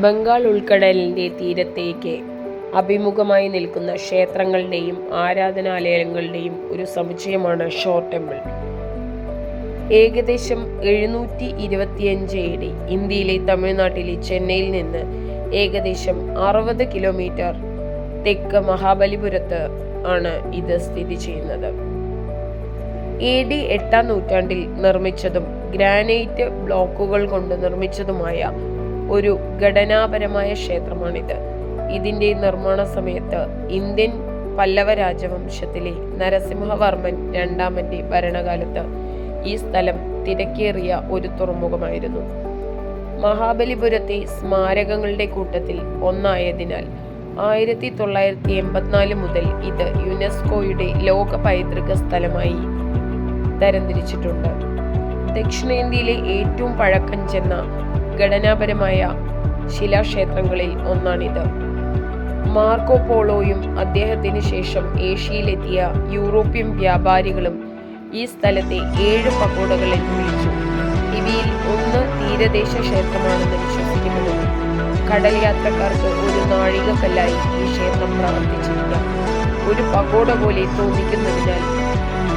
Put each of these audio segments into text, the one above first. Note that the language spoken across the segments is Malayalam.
ബംഗാൾ ഉൾക്കടലിൻ്റെ തീരത്തേക്ക് അഭിമുഖമായി നിൽക്കുന്ന ക്ഷേത്രങ്ങളുടെയും ആരാധനാലയങ്ങളുടെയും ഒരു സമുച്ചയമാണ് ഷോർ ടെമ്പിൾ. ഏകദേശം 725 AD ഇന്ത്യയിലെ തമിഴ്നാട്ടിലെ ചെന്നൈയിൽ നിന്ന് ഏകദേശം 60 കിലോമീറ്റർ തെക്ക് മഹാബലിപുരത്ത് ആണ് ഇത് സ്ഥിതി ചെയ്യുന്നത്. AD 8-ാം നൂറ്റാണ്ടിൽ നിർമ്മിച്ചതും ഗ്രാനൈറ്റ് ബ്ലോക്കുകൾ കൊണ്ട് നിർമ്മിച്ചതുമായ ഒരു ഘടനാപരമായ ക്ഷേത്രമാണിത്. ഇതിൻ്റെ നിർമ്മാണ സമയത്ത് ഇന്ത്യൻ പല്ലവ രാജവംശത്തിലെ നരസിംഹവർമ്മൻ രണ്ടാമൻ്റെ ഭരണകാലത്ത് ഈ സ്ഥലം തിരക്കേറിയ ഒരു തുറമുഖമായിരുന്നു. മഹാബലിപുരത്തെ സ്മാരകങ്ങളുടെ കൂട്ടത്തിൽ ഒന്നായതിനാൽ 1984 മുതൽ ഇത് യുനെസ്കോയുടെ ലോക പൈതൃക സ്ഥലമായി തരംതിരിച്ചിട്ടുണ്ട്. ദക്ഷിണേന്ത്യയിലെ ഏറ്റവും പഴക്കം ചെന്ന ഘടനാപരമായ ശിലാക്ഷേത്രങ്ങളിൽ ഒന്നാണിത്. മാർക്കോ പോളോയും അദ്ദേഹത്തിന് ശേഷം ഏഷ്യയിലെത്തിയ യൂറോപ്യൻ വ്യാപാരികളും ഈ സ്ഥലത്തെ 7 പഗോഡകൾ എന്ന് വിളിച്ചു. ഇവയിൽ ഒന്ന് തീരദേശ ക്ഷേത്രമാണെന്ന് വിശ്വസിക്കപ്പെടുന്നു. കടൽ യാത്രക്കാർക്ക് ഒരു നാഴികക്കല്ലായി ഈ ക്ഷേത്രം പ്രവർത്തിച്ചിരിക്കാം. ഒരു പഗോഡ പോലെ തോന്നിക്കുന്നതിനാൽ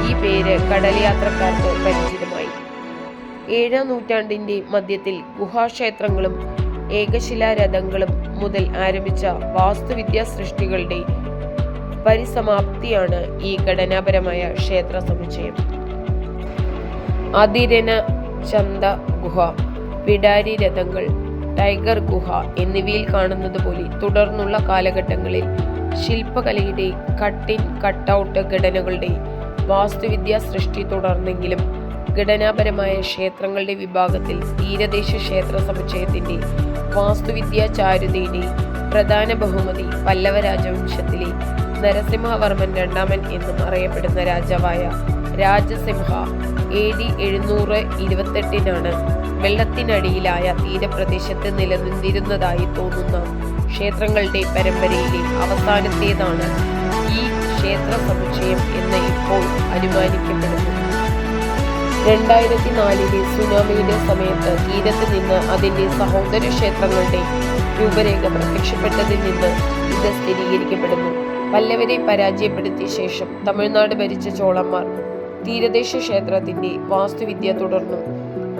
ഈ പേര് കടൽ യാത്രക്കാർക്ക് പരിചിതമായി. 7-ാം നൂറ്റാണ്ടിൻ്റെ മധ്യത്തിൽ ഗുഹാക്ഷേത്രങ്ങളും ഏകശിലാരഥങ്ങളും മുതൽ ആരംഭിച്ച വാസ്തുവിദ്യാ സൃഷ്ടികളുടെ പരിസമാപ്തിയാണ് ഈ ഘടനാപരമായ ക്ഷേത്ര സമുച്ചയം. അതിരന ചന്ത ഗുഹ, പിടാരി രഥങ്ങൾ, ടൈഗർ ഗുഹ എന്നിവയിൽ കാണുന്നത് പോലെ തുടർന്നുള്ള കാലഘട്ടങ്ങളിൽ ശില്പകലയുടെ കട്ട്-ഇൻ കട്ട്-ഔട്ട് ഘടനകളുടെ വാസ്തുവിദ്യാ സൃഷ്ടി തുടർന്നെങ്കിലും ഘടനാപരമായ ക്ഷേത്രങ്ങളുടെ വിഭാഗത്തിൽ തീരദേശ ക്ഷേത്ര സമുച്ചയത്തിന്റെ വാസ്തുവിദ്യാ ചാരുതയുടെ പ്രധാന ബഹുമതി പല്ലവ രാജവംശത്തിലെ നരസിംഹവർമ്മൻ രണ്ടാമൻ എന്നും അറിയപ്പെടുന്ന രാജാവായ രാജസിംഹ AD 728 വെള്ളത്തിനടിയിലായ തീരപ്രദേശത്ത് നിലനിന്നിരുന്നതായി തോന്നുന്ന ക്ഷേത്രങ്ങളുടെ പരമ്പരയിലെ അവസാനത്തേതാണ് ഈ ക്ഷേത്ര സമുച്ചയം എന്ന് ഇപ്പോൾ അനുമാനിക്കപ്പെടുന്നു. 2004 സുനാമിയുടെ സമയത്ത് തീരത്ത് നിന്ന് അതിൻ്റെ സഹോദര ക്ഷേത്രങ്ങളുടെ രൂപരേഖ പ്രത്യക്ഷപ്പെട്ടതിൽ നിന്ന് ഇത് സ്ഥിരീകരിക്കപ്പെടുന്നു. പല്ലവരെ പരാജയപ്പെടുത്തിയ ശേഷം തമിഴ്നാട് ഭരിച്ച ചോളന്മാർ തീരദേശ ക്ഷേത്രത്തിന്റെ വാസ്തുവിദ്യ തുടർന്നു.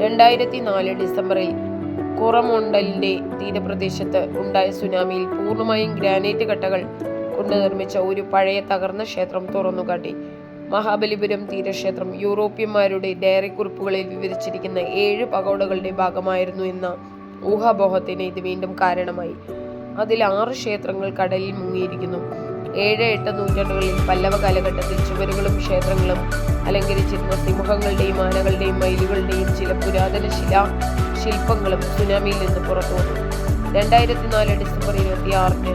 2004 ഡിസംബറിൽ കൊറമോണ്ടലിന്റെ തീരപ്രദേശത്ത് ഉണ്ടായ സുനാമിയിൽ പൂർണ്ണമായും ഗ്രാനൈറ്റ് കട്ടകൾ കൊണ്ട് നിർമ്മിച്ച ഒരു പഴയ തകർന്ന ക്ഷേത്രം തുറന്നുകാട്ടി. മഹാബലിപുരം തീരക്ഷേത്രം യൂറോപ്യന്മാരുടെ ഡയറി കുറിപ്പുകളിൽ വിവരിച്ചിരിക്കുന്ന 7 പഗോഡകളുടെ ഭാഗമായിരുന്നു എന്ന ഊഹാപോഹത്തിന് ഇത് വീണ്ടും കാരണമായി. അതിൽ 6 ക്ഷേത്രങ്ങൾ കടലിൽ മുങ്ങിയിരിക്കുന്നു. 7-8 നൂറ്റാണ്ടുകളിൽ പല്ലവ കാലഘട്ടത്തിൽ ചുവരുകളും ക്ഷേത്രങ്ങളും അലങ്കരിച്ചിരുന്ന സിംഹങ്ങളുടെയും ആനകളുടെയും മയിലുകളുടെയും ചില പുരാതന ശില്പങ്ങളും സുനാമിയിൽ നിന്ന് പുറത്തു വന്നു. 2004 ഡിസംബർ 26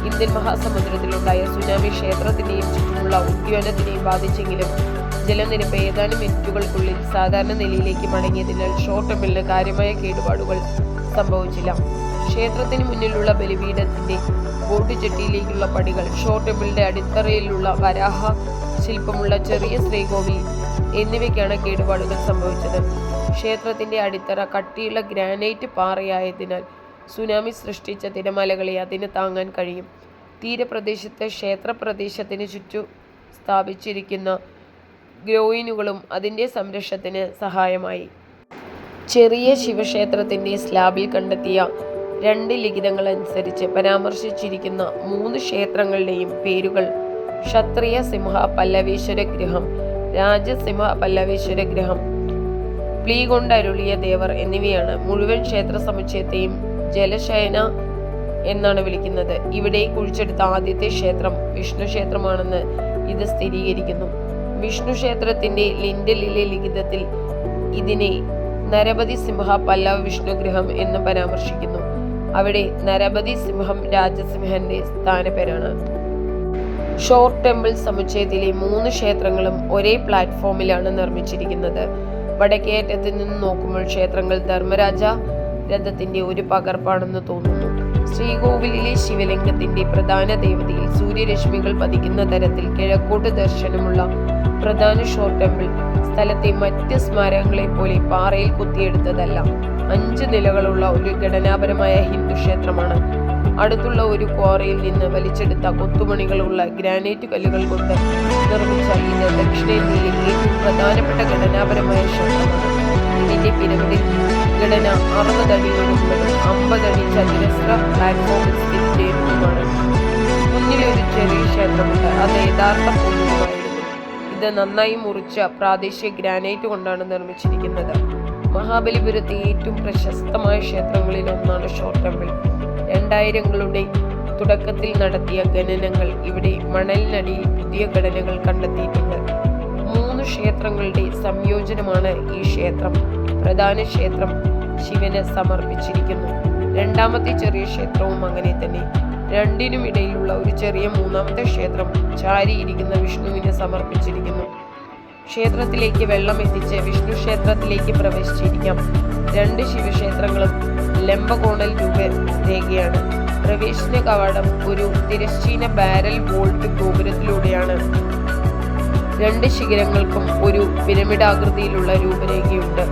ഇന്ത്യൻ മഹാസമുദ്രത്തിലുണ്ടായ സുനാമി ക്ഷേത്രത്തിനെയും ചുറ്റുമുള്ള ഉദ്യാനത്തിനെയും ബാധിച്ചെങ്കിലും ജലനിരപ്പ് ഏതാനും മിനിറ്റുകൾക്കുള്ളിൽ സാധാരണ നിലയിലേക്ക് മടങ്ങിയതിനാൽ ഷോർ ടെമ്പിളിന് കാര്യമായ കേടുപാടുകൾ സംഭവിച്ചില്ല. ക്ഷേത്രത്തിന് മുന്നിലുള്ള ബലിപീഠത്തിന്റെ ബോട്ട് ചെട്ടിയിലേക്കുള്ള പടികൾ, ഷോർ ടെമ്പിളിന്റെ അടിത്തറയിലുള്ള വരാഹ ശില്പമുള്ള ചെറിയ ശ്രീകോവിൽ എന്നിവയ്ക്കാണ് കേടുപാടുകൾ സംഭവിച്ചത്. ക്ഷേത്രത്തിന്റെ അടിത്തറ കട്ടിയുള്ള ഗ്രാനൈറ്റ് പാറയായതിനാൽ സുനാമി സൃഷ്ടിച്ച തിരമാലകളെ അതിന് താങ്ങാൻ കഴിയും. തീരപ്രദേശത്ത് ക്ഷേത്രപ്രദേശത്തിന് ചുറ്റും സ്ഥാപിച്ചിരിക്കുന്ന ഗ്രോയിനുകളും അതിൻ്റെ സംരക്ഷണത്തിന് സഹായമായി. ചെറിയ ശിവക്ഷേത്രത്തിന്റെ സ്ലാബിൽ കണ്ടെത്തിയ 2 ലിഖിതങ്ങൾ അനുസരിച്ച് പരാമർശിച്ചിരിക്കുന്ന 3 ക്ഷേത്രങ്ങളുടെയും പേരുകൾ ക്ഷത്രിയ സിംഹ പല്ലവേശ്വര ഗൃഹം, രാജസിംഹ പല്ലവേശ്വര ഗൃഹം, പ്ലീ കൊണ്ടരുളിയ ദേവർ എന്നിവയാണ്. മുഴുവൻ ക്ഷേത്ര സമുച്ചയത്തെയും ജലശയന എന്നാണ് വിളിക്കുന്നത്. ഇവിടെ കുഴിച്ചെടുത്ത ആദ്യത്തെ ക്ഷേത്രം വിഷ്ണു ക്ഷേത്രമാണെന്ന് ഇത് സ്ഥിരീകരിക്കുന്നു. വിഷ്ണു ക്ഷേത്രത്തിന്റെ ലിൻഡലിലെ ലിഖിതത്തിൽ ഇതിനെ നരപതി സിംഹ പല്ലവ വിഷ്ണുഗൃഹം എന്ന് പരാമർശിക്കുന്നു. അവിടെ നരപതി സിംഹം രാജസിംഹന്റെ സ്ഥാനപ്പേരാണ്. ഷോർ ടെമ്പിൾ സമുച്ചയത്തിലെ 3 ക്ഷേത്രങ്ങളും ഒരേ പ്ലാറ്റ്ഫോമിലാണ് നിർമ്മിച്ചിരിക്കുന്നത്. വടക്കേ അറ്റത്ത് നിന്ന് നോക്കുമ്പോൾ ക്ഷേത്രങ്ങൾ ധർമ്മരാജ രഥത്തിന്റെ ഒരു പകർപ്പാണെന്ന് തോന്നുന്നു. ശ്രീകോവിലിലെ ശിവലിംഗത്തിന്റെ പ്രധാന ദേവതയിൽ സൂര്യരശ്മികൾ പതിക്കുന്ന തരത്തിൽ കിഴക്കോട്ട് ദർശനമുള്ള പ്രധാന ഷോർ ടെമ്പിൾ സ്ഥലത്തെ മറ്റ് സ്മാരകങ്ങളെ പോലെ പാറയിൽ കൊത്തിയെടുത്തതല്ല. 5 നിലകളുള്ള ഒരു ഘടനാപരമായ ഹിന്ദു ക്ഷേത്രമാണ്. അടുത്തുള്ള ഒരു ക്വാറിയിൽ നിന്ന് വലിച്ചെടുത്ത കൊത്തുപണികളുള്ള ഗ്രാനൈറ്റ് കല്ലുകൾ കൊണ്ട് നിർമ്മിച്ച ഇത് ദക്ഷിണേന്ത്യയിലെ ഏറ്റവും പ്രധാനപ്പെട്ട ഘടനാപരമായ ക്ഷേത്രമാണ്. ഇതിന്റെ പിരമിഡിൽ ഘടന 60 അടി ഉയരമുള്ളതും 50 അടി ചതുരശ്ര പ്ലാറ്റ്ഫോമിൽ സ്ഥിതി ചെയ്യുന്നതുമാണ്. മുന്നിലൊരു ചെറിയ ക്ഷേത്രമുണ്ട്. അത് യഥാർത്ഥ പൂർണ്ണമായിരുന്നു. ഇത് നന്നായി മുറിച്ച പ്രാദേശിക ഗ്രാനൈറ്റ് കൊണ്ടാണ് നിർമ്മിച്ചിരിക്കുന്നത്. മഹാബലിപുരത്തെ ഏറ്റവും പ്രശസ്തമായ ക്ഷേത്രങ്ങളിൽ ഒന്നാണ് ഷോർ ടെമ്പിൾ. 2000കളുടെ തുടക്കത്തിൽ നടത്തിയ ഖനനങ്ങൾ ഇവിടെ മണലിനടിയിൽ പുതിയ ഘടനകൾ കണ്ടെത്തിയിട്ടുണ്ട്. 3 ക്ഷേത്രങ്ങളുടെ സംയോജനമാണ് ഈ ക്ഷേത്രം. പ്രധാന ക്ഷേത്രം ശിവന് സമർപ്പിച്ചിരിക്കുന്നു. രണ്ടാമത്തെ ചെറിയ ക്ഷേത്രവും അങ്ങനെ തന്നെ. രണ്ടിനും ഇടയിലുള്ള ഒരു ചെറിയ മൂന്നാമത്തെ ക്ഷേത്രം ചാരിയിരിക്കുന്ന വിഷ്ണുവിന് സമർപ്പിച്ചിരിക്കുന്നു. ക്ഷേത്രത്തിലേക്ക് വെള്ളം എത്തിച്ച് വിഷ്ണു ക്ഷേത്രത്തിലേക്ക് പ്രവേശിച്ചിരിക്കാം. 2 ശിവക്ഷേത്രങ്ങളും ലംബകോണൽ രൂപരേഖയാണ്. പ്രവേശന കവാടം ഒരു തിരശ്ചീന ബാരൽ വോൾട്ട് ഗോപുരത്തിലൂടെയാണ്. 2 ശിഖരങ്ങൾക്കും ഒരു പിരമിഡാകൃതിയിലുള്ള രൂപരേഖയുണ്ട്.